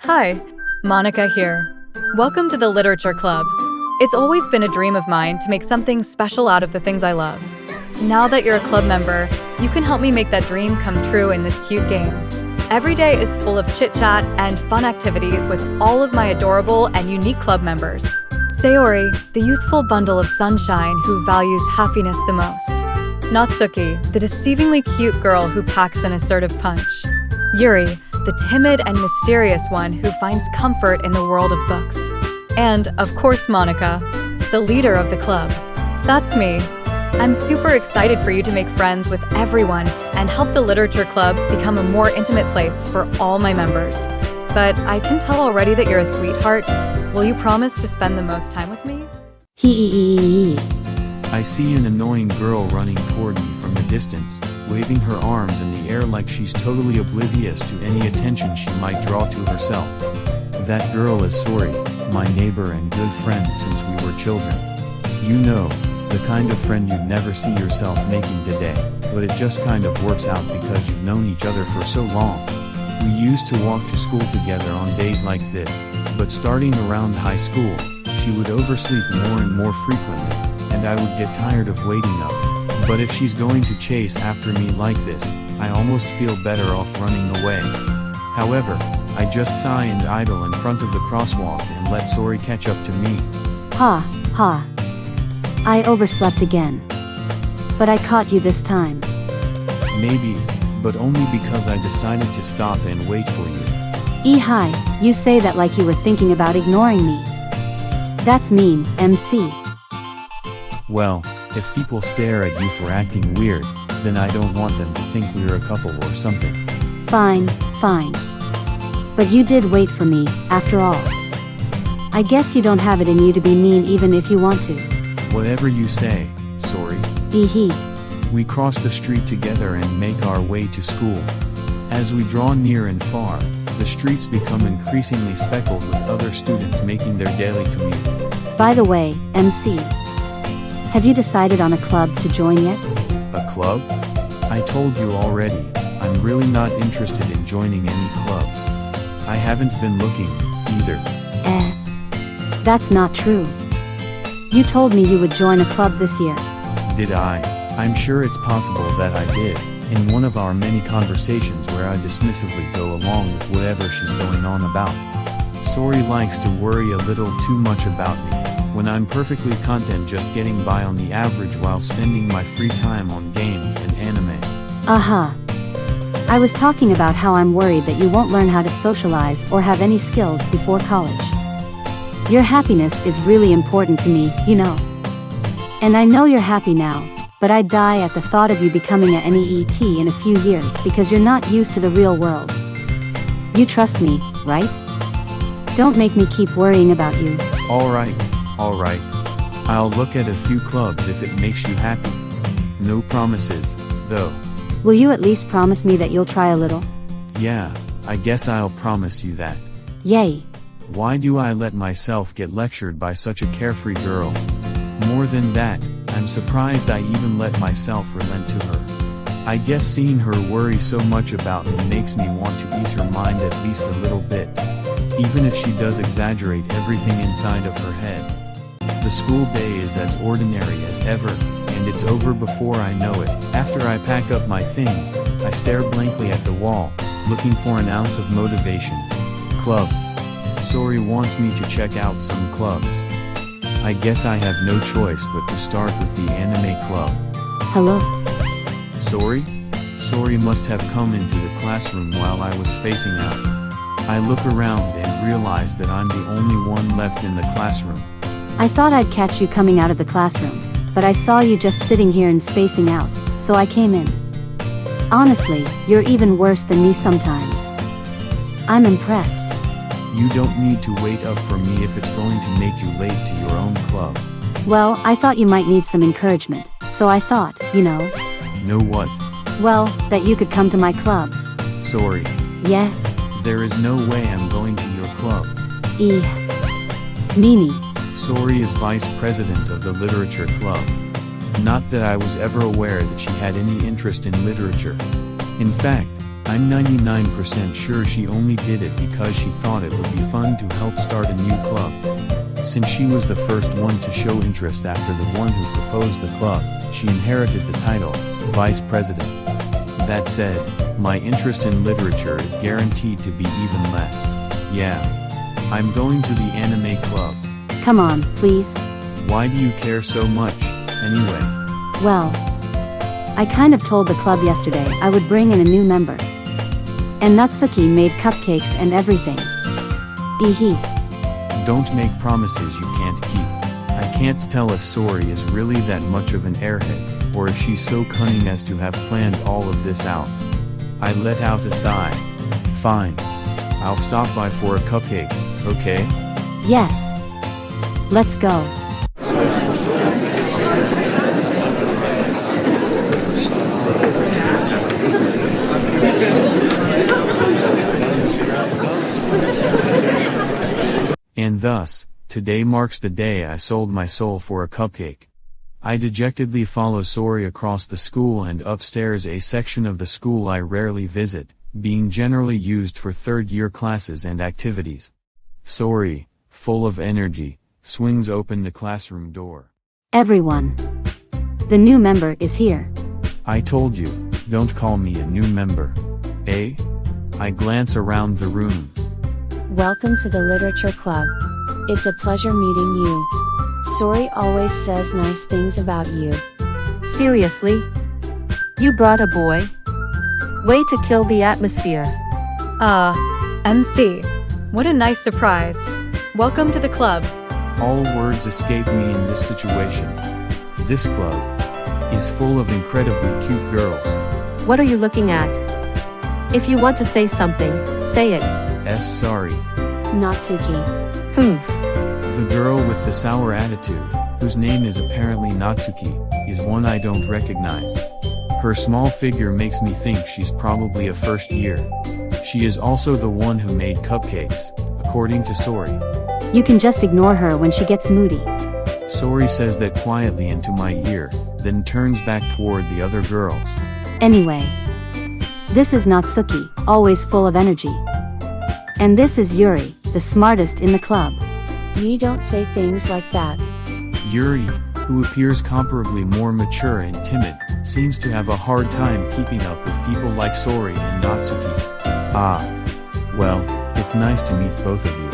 Hi, Monica here. Welcome to the Literature Club. It's always been a dream of mine to make something special out of the things I love. Now that you're a club member, you can help me make that dream come true in this cute game. Every day is full of chit-chat and fun activities with all of my adorable and unique club members. Sayori, the youthful bundle of sunshine who values happiness the most. Natsuki, the deceivingly cute girl who packs an assertive punch. Yuri, the timid and mysterious one who finds comfort in the world of books. And, of course, Monica, the leader of the club. That's me. I'm super excited for you to make friends with everyone and help the Literature Club become a more intimate place for all my members. But I can tell already that you're a sweetheart. Will you promise to spend the most time with me? Hee. I see an annoying girl running toward me from the distance, waving her arms in the air like she's totally oblivious to any attention she might draw to herself. That girl is Sayori, my neighbor and good friend since we were children. You know, the kind of friend you'd never see yourself making today, but it just kind of works out because you've known each other for so long. We used to walk to school together on days like this, but starting around high school, she would oversleep more and more frequently, and I would get tired of waiting up. But if she's going to chase after me like this, I almost feel better off running away. However, I just sigh and idle in front of the crosswalk and let Sayori catch up to me. Ha. I overslept again. But I caught you this time. Maybe, but only because I decided to stop and wait for you. Hi, you say that like you were thinking about ignoring me. That's mean, MC. Well, if people stare at you for acting weird, then I don't want them to think we're a couple or something. Fine. But you did wait for me, after all. I guess you don't have it in you to be mean even if you want to. Whatever you say, Sayori. Hee. We cross the street together and make our way to school. As we draw near and far, the streets become increasingly speckled with other students making their daily commute. By the way, MC. Have you decided on a club to join yet? A club? I told you already, I'm really not interested in joining any clubs. I haven't been looking, either. That's not true. You told me you would join a club this year. Did I? I'm sure it's possible that I did, in one of our many conversations where I dismissively go along with whatever she's going on about. Sayori likes to worry a little too much about me, when I'm perfectly content just getting by on the average while spending my free time on games and anime. I was talking about how I'm worried that you won't learn how to socialize or have any skills before college. Your happiness is really important to me, you know. And I know you're happy now, but I'd die at the thought of you becoming a NEET in a few years because you're not used to the real world. You trust me, right? Don't make me keep worrying about you. Alright. I'll look at a few clubs if it makes you happy. No promises, though. Will you at least promise me that you'll try a little? Yeah, I guess I'll promise you that. Yay. Why do I let myself get lectured by such a carefree girl? More than that, I'm surprised I even let myself relent to her. I guess seeing her worry so much about me makes me want to ease her mind at least a little bit. Even if she does exaggerate everything inside of her head. The school day is as ordinary as ever, and it's over before I know it. After I pack up my things, I stare blankly at the wall, looking for an ounce of motivation. Clubs. Sayori wants me to check out some clubs. I guess I have no choice but to start with the anime club. Hello? Sayori? Sayori must have come into the classroom while I was spacing out. I look around and realize that I'm the only one left in the classroom. I thought I'd catch you coming out of the classroom, but I saw you just sitting here and spacing out, so I came in. Honestly, you're even worse than me sometimes. I'm impressed. You don't need to wait up for me if it's going to make you late to your own club. Well, I thought you might need some encouragement, so I thought, you know. Know what? Well, that you could come to my club. Sayori. Yeah? There is no way I'm going to your club. Meanie. Sayori is vice president of the Literature Club. Not that I was ever aware that she had any interest in literature. In fact, I'm 99% sure she only did it because she thought it would be fun to help start a new club. Since she was the first one to show interest after the one who proposed the club, she inherited the title, Vice President. That said, my interest in literature is guaranteed to be even less. Yeah. I'm going to the anime club. Come on, please. Why do you care so much, anyway? Well, I kind of told the club yesterday I would bring in a new member. And Natsuki made cupcakes and everything. Eehee. Don't make promises you can't keep. I can't tell if Sayori is really that much of an airhead, or if she's so cunning as to have planned all of this out. I let out a sigh. Fine. I'll stop by for a cupcake, okay? Yes. Let's go. And thus, today marks the day I sold my soul for a cupcake. I dejectedly follow Sayori across the school and upstairs, a section of the school I rarely visit, being generally used for third-year classes and activities. Sayori, full of energy, swings open the classroom door. Everyone. The new member is here. I told you, don't call me a new member. Eh? I glance around the room. Welcome to the Literature Club. It's a pleasure meeting you. Sayori always says nice things about you. Seriously? You brought a boy? Way to kill the atmosphere. MC. What a nice surprise. Welcome to the club. All words escape me in this situation. This club is full of incredibly cute girls. What are you looking at? If you want to say something, say it. Sorry. Natsuki. Humph. The girl with the sour attitude, whose name is apparently Natsuki, is one I don't recognize. Her small figure makes me think she's probably a first year. She is also the one who made cupcakes, according to Sayori. You can just ignore her when she gets moody. Sayori says that quietly into my ear, then turns back toward the other girls. Anyway. This is Natsuki, always full of energy. And this is Yuri, the smartest in the club. You don't say things like that. Yuri, who appears comparably more mature and timid, seems to have a hard time keeping up with people like Sayori and Natsuki. Well, it's nice to meet both of you.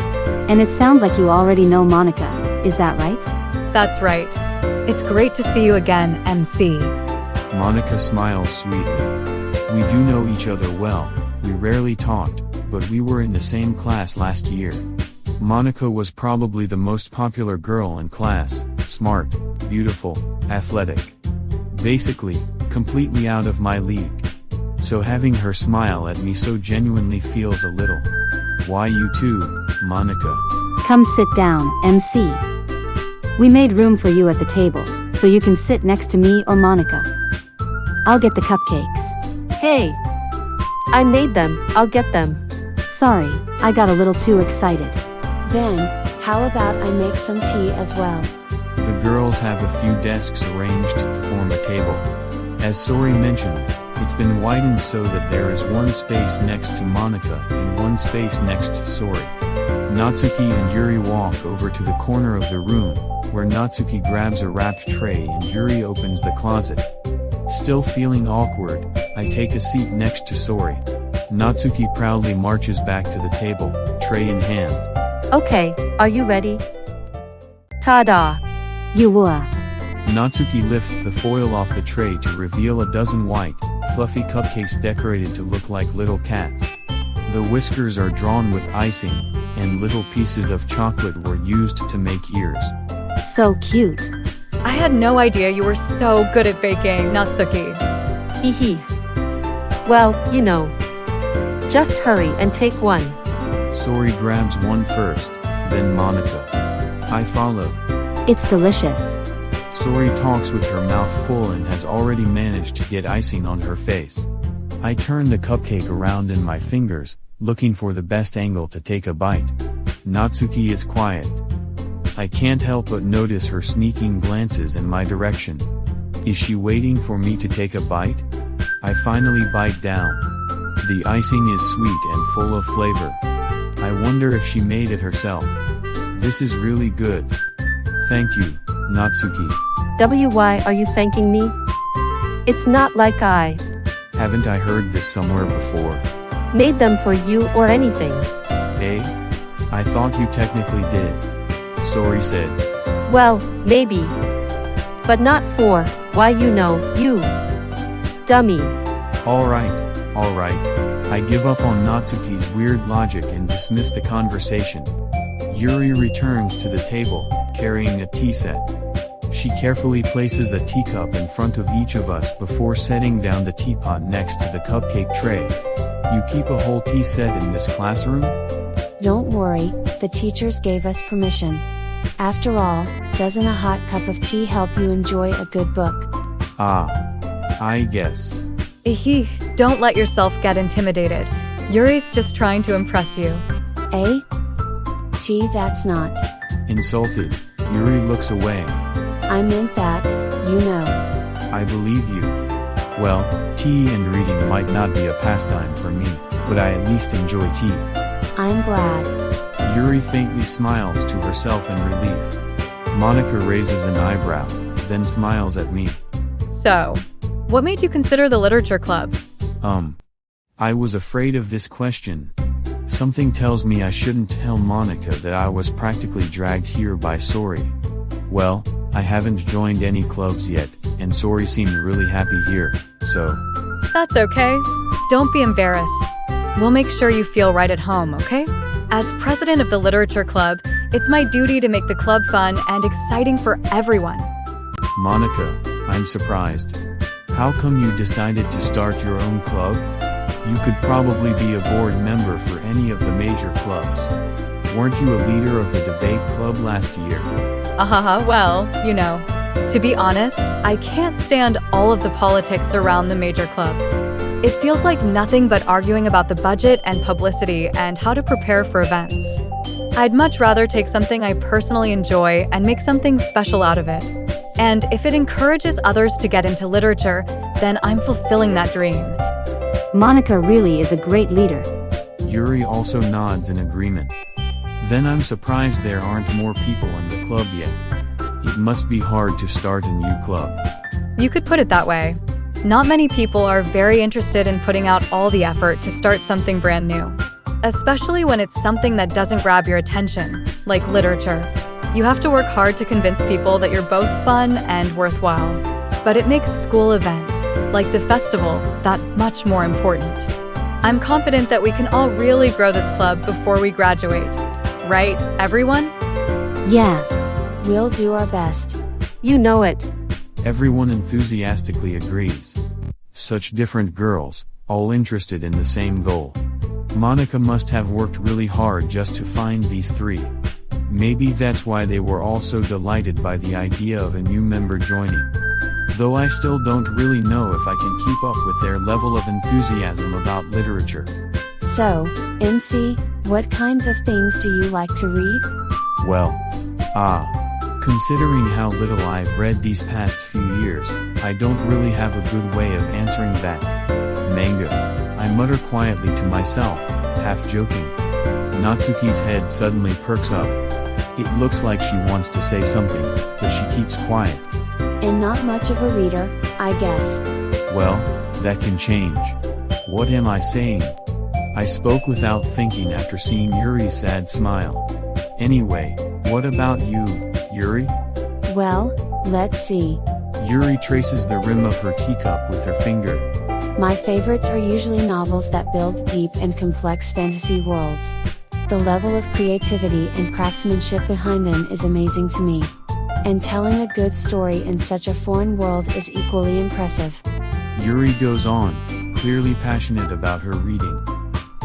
And it sounds like you already know Monica, is that right? That's right. It's great to see you again, MC. Monica smiles sweetly. We do know each other well, we rarely talked, but we were in the same class last year. Monica was probably the most popular girl in class, smart, beautiful, athletic. Basically, completely out of my league. So having her smile at me so genuinely feels a little. Why you too, Monica? Come sit down, MC. We made room for you at the table, so you can sit next to me or Monica. I'll get the cupcakes. Hey! I made them, I'll get them. Sorry, I got a little too excited. Then, how about I make some tea as well? The girls have a few desks arranged to form a table. As Sayori mentioned, it's been widened so that there is one space next to Monica and one space next to Sayori. Natsuki and Yuri walk over to the corner of the room, where Natsuki grabs a wrapped tray and Yuri opens the closet. Still feeling awkward, I take a seat next to Sayori. Natsuki proudly marches back to the table, tray in hand. Okay, are you ready? Ta-da! You were. Natsuki lifts the foil off the tray to reveal a dozen white, fluffy cupcakes decorated to look like little cats. The whiskers are drawn with icing, and little pieces of chocolate were used to make ears. So cute. I had no idea you were so good at baking, Natsuki. Hehe. Well, you know. Just hurry and take one. Sayori grabs one first, then Monica. I follow. It's delicious. Sayori talks with her mouth full and has already managed to get icing on her face. I turn the cupcake around in my fingers, looking for the best angle to take a bite. Natsuki is quiet. I can't help but notice her sneaking glances in my direction. Is she waiting for me to take a bite? I finally bite down. The icing is sweet and full of flavor. I wonder if she made it herself. This is really good. Thank you, Natsuki. Why are you thanking me? It's not like I Haven't I heard this somewhere before? made them for you or anything. Eh? I thought you technically did. Sayori said. Well, maybe. But not for, why you dummy. Alright. I give up on Natsuki's weird logic and dismiss the conversation. Yuri returns to the table, carrying a tea set. She carefully places a teacup in front of each of us before setting down the teapot next to the cupcake tray. You keep a whole tea set in this classroom? Don't worry, the teachers gave us permission. After all, doesn't a hot cup of tea help you enjoy a good book? I guess. Don't let yourself get intimidated. Yuri's just trying to impress you. Eh? Tea, that's not. Insulted, Yuri looks away. I meant that, I believe you. Well, tea and reading might not be a pastime for me, but I at least enjoy tea. I'm glad. Yuri faintly smiles to herself in relief. Monica raises an eyebrow, then smiles at me. So, what made you consider the literature club? I was afraid of this question. Something tells me I shouldn't tell Monica that I was practically dragged here by Sayori. Well, I haven't joined any clubs yet, and Sayori seemed really happy here, so... That's okay. Don't be embarrassed. We'll make sure you feel right at home, okay? As president of the literature club, it's my duty to make the club fun and exciting for everyone. Monica, I'm surprised. How come you decided to start your own club? You could probably be a board member for any of the major clubs. Weren't you a leader of the debate club last year? Well, To be honest, I can't stand all of the politics around the major clubs. It feels like nothing but arguing about the budget and publicity and how to prepare for events. I'd much rather take something I personally enjoy and make something special out of it. And if it encourages others to get into literature, then I'm fulfilling that dream. Monica really is a great leader. Yuri also nods in agreement. Then I'm surprised there aren't more people in the club yet. It must be hard to start a new club. You could put it that way. Not many people are very interested in putting out all the effort to start something brand new. Especially when it's something that doesn't grab your attention, like literature. You have to work hard to convince people that you're both fun and worthwhile. But it makes school events, like the festival, that much more important. I'm confident that we can all really grow this club before we graduate. Right, everyone? Yeah. We'll do our best. You know it. Everyone enthusiastically agrees. Such different girls, all interested in the same goal. Monica must have worked really hard just to find these three. Maybe that's why they were all so delighted by the idea of a new member joining. Though I still don't really know if I can keep up with their level of enthusiasm about literature. So, MC, what kinds of things do you like to read? Well, considering how little I've read these past few years, I don't really have a good way of answering that. Manga, I mutter quietly to myself, half joking. Natsuki's head suddenly perks up. It looks like she wants to say something, but she keeps quiet. And not much of a reader, I guess. Well, that can change. What am I saying? I spoke without thinking after seeing Yuri's sad smile. Anyway, what about you, Yuri? Well, let's see. Yuri traces the rim of her teacup with her finger. My favorites are usually novels that build deep and complex fantasy worlds. The level of creativity and craftsmanship behind them is amazing to me. And telling a good story in such a foreign world is equally impressive. Yuri goes on, clearly passionate about her reading.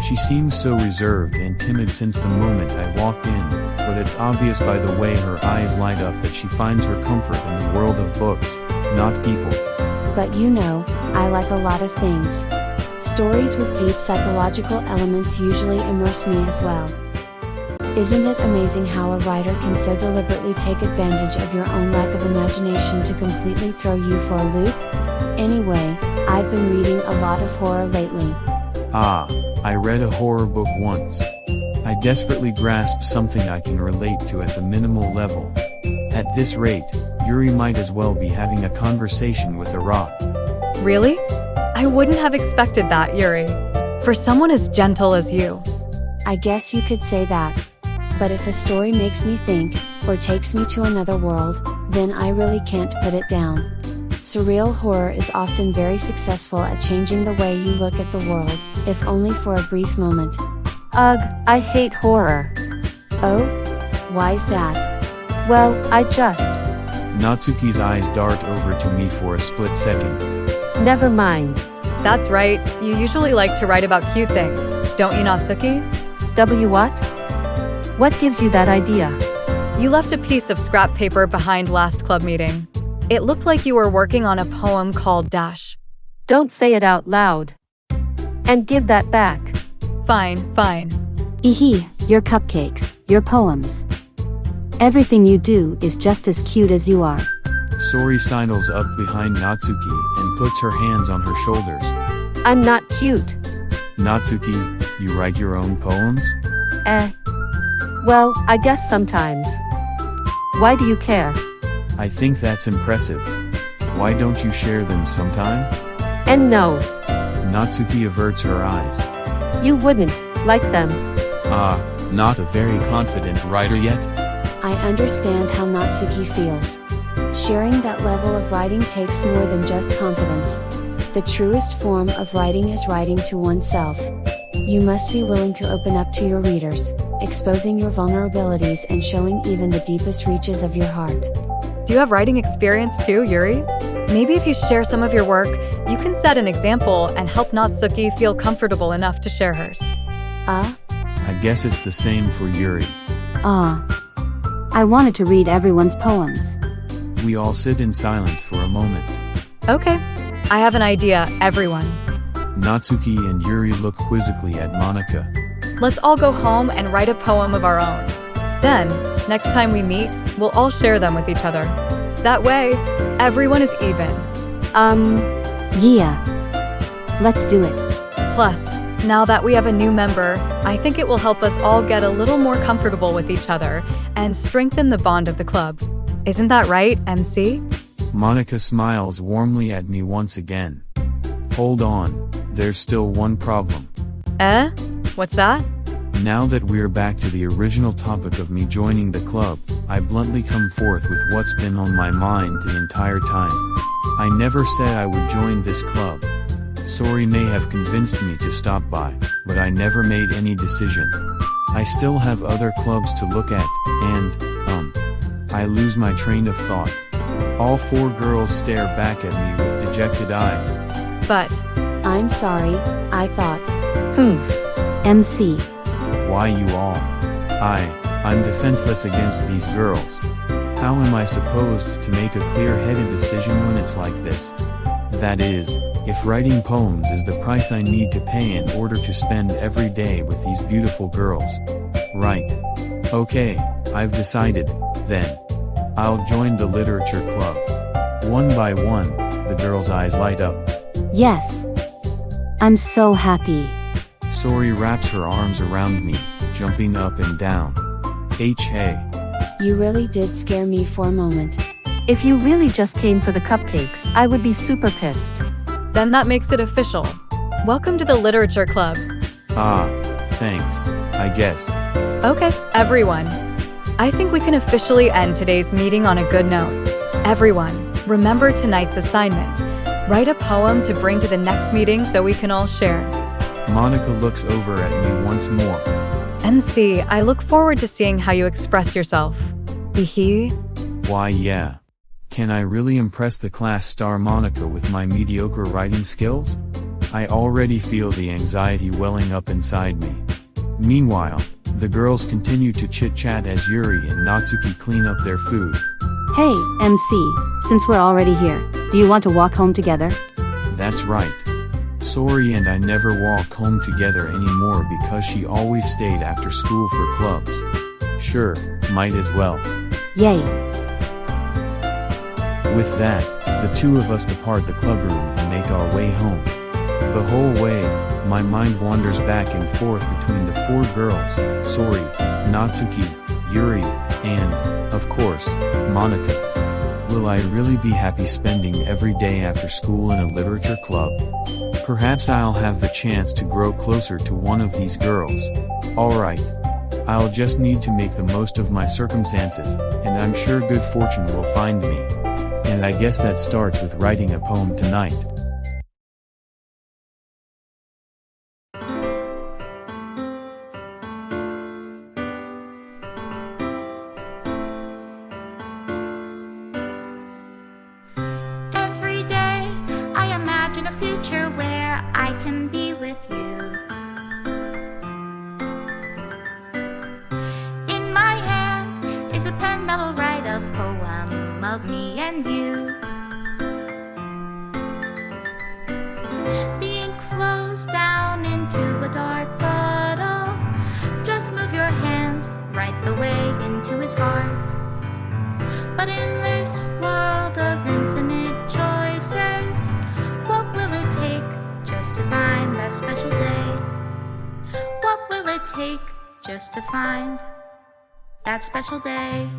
She seems so reserved and timid since the moment I walked in, but it's obvious by the way her eyes light up that she finds her comfort in the world of books, not people. But I like a lot of things. Stories with deep psychological elements usually immerse me as well. Isn't it amazing how a writer can so deliberately take advantage of your own lack of imagination to completely throw you for a loop? Anyway, I've been reading a lot of horror lately. Ah, I read a horror book once. I desperately grasp something I can relate to at the minimal level. At this rate, Yuri might as well be having a conversation with a rock. Really? I wouldn't have expected that, Yuri. For someone as gentle as you. I guess you could say that. But if a story makes me think, or takes me to another world, then I really can't put it down. Surreal horror is often very successful at changing the way you look at the world, if only for a brief moment. Ugh, I hate horror. Oh? Why's that? Well, I just. Natsuki's eyes dart over to me for a split second. Never mind. That's right, you usually like to write about cute things, don't you, Natsuki? What? What gives you that idea? You left a piece of scrap paper behind last club meeting. It looked like you were working on a poem called Dash. Don't say it out loud. And give that back. Fine. Ehe, your cupcakes, your poems. Everything you do is just as cute as you are. Sayori sidles up behind Natsuki and puts her hands on her shoulders. I'm not cute. Natsuki, you write your own poems? Well, I guess sometimes. Why do you care? I think that's impressive. Why don't you share them sometime? And no, Natsuki averts her eyes. you wouldn't like them. Ah, not a very confident writer yet? I understand how Natsuki feels. Sharing that level of writing takes more than just confidence. The truest form of writing is writing to oneself. You must be willing to open up to your readers, exposing your vulnerabilities and showing even the deepest reaches of your heart. Do you have writing experience too, Yuri? Maybe if you share some of your work, you can set an example and help Natsuki feel comfortable enough to share hers. I guess it's the same for Yuri. I wanted to read everyone's poems. We all sit in silence for a moment. Okay, I have an idea, everyone. Natsuki and Yuri look quizzically at Monika. Let's all go home and write a poem of our own. Then, next time we meet, we'll all share them with each other. That way, everyone is even. Yeah. Let's do it. Plus, now that we have a new member, I think it will help us all get a little more comfortable with each other and strengthen the bond of the club. Isn't that right, MC? Monika smiles warmly at me once again. Hold on, there's still one problem. What's that? Now that we're back to the original topic of me joining the club, I bluntly come forth with what's been on my mind the entire time. I never said I would join this club. Sayori may have convinced me to stop by, but I never made any decision. I still have other clubs to look at, and, I lose my train of thought. All four girls stare back at me with dejected eyes. But, I'm sorry, I thought. MC. Why you all? I'm defenseless against these girls. How am I supposed to make a clear-headed decision when it's like this? That is, if writing poems is the price I need to pay in order to spend every day with these beautiful girls. Right. Okay, I've decided, then. I'll join the literature club. One by one, the girls' eyes light up. Yes. I'm so happy. Sayori wraps her arms around me, jumping up and down. Hey. You really did scare me for a moment. If you really just came for the cupcakes, I would be super pissed. then that makes it official. Welcome to the literature club. Thanks, I guess. Okay, everyone. I think we can officially end today's meeting on a good note. Everyone, remember tonight's assignment. Write a poem to bring to the next meeting so we can all share. Monika looks over at me once more. MC, I look forward to seeing how you express yourself. Hee. Why yeah. Can I really impress the class star Monika with my mediocre writing skills? I already feel the anxiety welling up inside me. Meanwhile, the girls continue to chit-chat as Yuri and Natsuki clean up their food. Hey, MC, since we're already here, do you want to walk home together? That's right. Sayori and I never walk home together anymore because she always stayed after school for clubs. Sure, might as well. Yay. With that, the two of us depart the club room and make our way home. The whole way, my mind wanders back and forth between the four girls, Sayori, Natsuki, Yuri, and, of course, Monica. Will I really be happy spending every day after school in a literature club? Perhaps I'll have the chance to grow closer to one of these girls. Alright. I'll just need to make the most of my circumstances, and I'm sure good fortune will find me. And I guess that starts with writing a poem tonight. Every day I imagine a future where I can be with you. In my hand is a pen that will write a poem of me and you. The ink flows down into a dark puddle. Just move your hand right the way into his heart. But in this world of infinite choices, what will it take just to find that special day? What will it take just to find that special day?